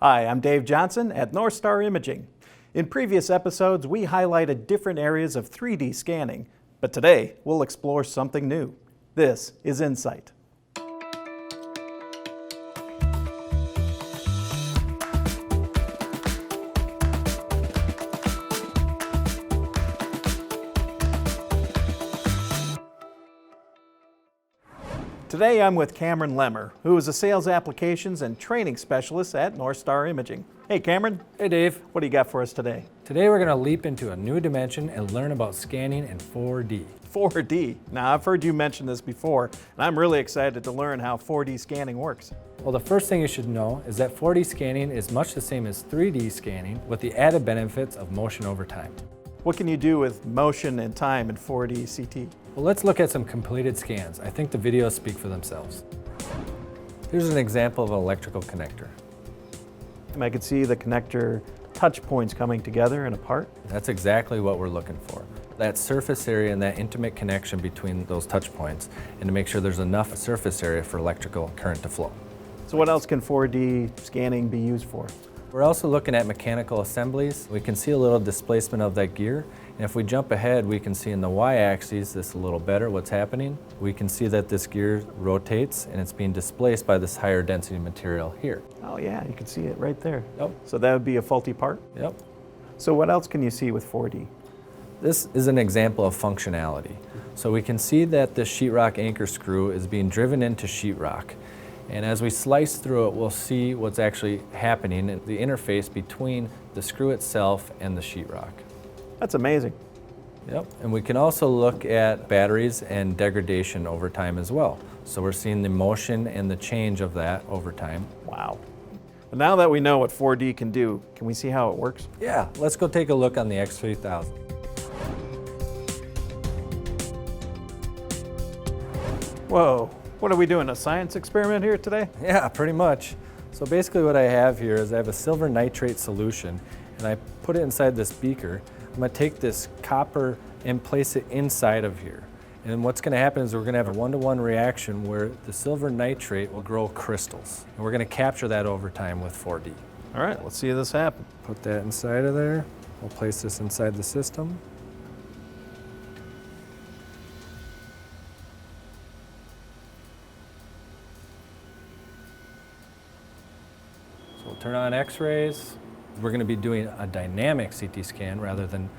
Hi, I'm Dave Johnson at North Star Imaging. In previous episodes, we highlighted different areas of 3D scanning, but today we'll explore something new. This is iNSIght. Today I'm with Cameron Lemmer, who is a sales applications and training specialist at North Star Imaging. Hey Cameron. Hey Dave. What do you got for us today? Today we're going to leap into a new dimension and learn about scanning in 4D. 4D. Now I've heard you mention this before, and I'm really excited to learn how 4D scanning works. Well, the first thing you should know is that 4D scanning is much the same as 3D scanning with the added benefits of motion over time. What can you do with motion and time in 4D CT? Well, let's look at some completed scans. I think the videos speak for themselves. Here's an example of an electrical connector. I can see the connector touch points coming together and apart. That's exactly what we're looking for. That surface area and that intimate connection between those touch points, and to make sure there's enough surface area for electrical current to flow. So what else can 4D scanning be used for? We're also looking at mechanical assemblies. We can see a little displacement of that gear. And if we jump ahead, we can see in the y-axis this a little better what's happening. We can see that this gear rotates and it's being displaced by this higher density material here. Oh yeah, you can see it right there. Yep. So that would be a faulty part? Yep. So what else can you see with 4D? This is an example of functionality. So we can see that the sheetrock anchor screw is being driven into sheetrock. And as we slice through it, we'll see what's actually happening in the interface between the screw itself and the sheetrock. That's amazing. Yep, and we can also look at batteries and degradation over time as well. So we're seeing the motion and the change of that over time. Wow. But now that we know what 4D can do, can we see how it works? Yeah, let's go take a look on the X3000. Whoa. What are we doing, a science experiment here today? Yeah, pretty much. So basically what I have here is I have a silver nitrate solution and I put it inside this beaker. I'm going to take this copper and place it inside of here. And what's going to happen is we're going to have a one-to-one reaction where the silver nitrate will grow crystals. And we're going to capture that over time with 4D. All right, let's see this happen. Put that inside of there. We'll place this inside the system. So we'll turn on X-rays. We're going to be doing a dynamic CT scan rather than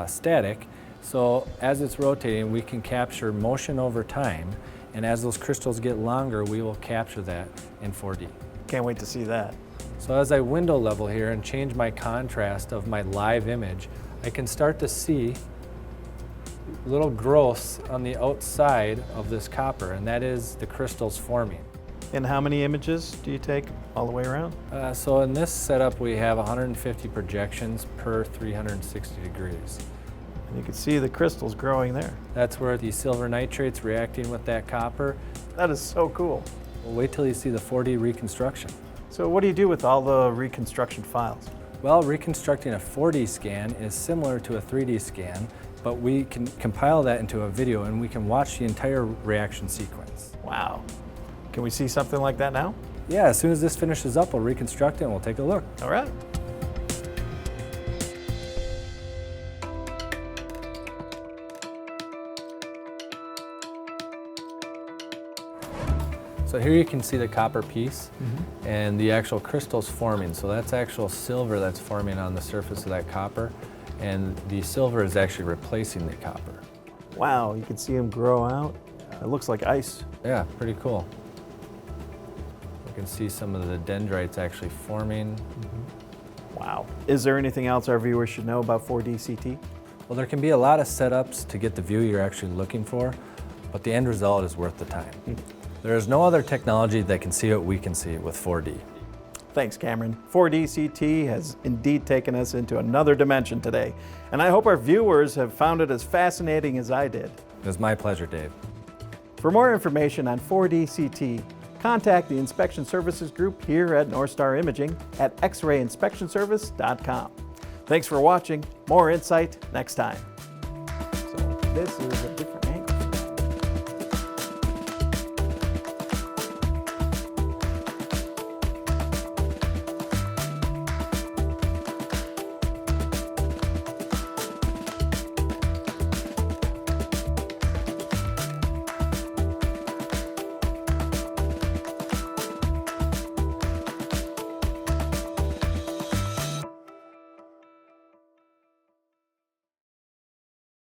static. So as it's rotating, we can capture motion over time. And as those crystals get longer, we will capture that in 4D. Can't wait to see that. So as I window level here and change my contrast of my live image, I can start to see little growths on the outside of this copper, and that is the crystals forming. And how many images do you take all the way around? So in this setup, we have 150 projections per 360 degrees. And you can see the crystals growing there. That's where the silver nitrate's reacting with that copper. That is so cool. We'll wait till you see the 4D reconstruction. So what do you do with all the reconstruction files? Well, reconstructing a 4D scan is similar to a 3D scan, but we can compile that into a video and we can watch the entire reaction sequence. Wow. Can we see something like that now? Yeah, as soon as this finishes up, we'll reconstruct it and we'll take a look. All right. So here you can see the copper piece and the actual crystals forming. So that's actual silver that's forming on the surface of that copper, and the silver is actually replacing the copper. Wow, you can see them grow out. It looks like ice. Yeah, pretty cool. You can see some of the dendrites actually forming. Wow. Is there anything else our viewers should know about 4D CT? Well, there can be a lot of setups to get the view you're actually looking for, but the end result is worth the time. There is no other technology that can see what we can see with 4D. Thanks, Cameron. 4D CT has indeed taken us into another dimension today, and I hope our viewers have found it as fascinating as I did. It was my pleasure, Dave. For more information on 4D CT, contact the Inspection Services Group here at North Star Imaging at xrayinspectionservice.com. Thanks for watching. More iNSIght next time. So this is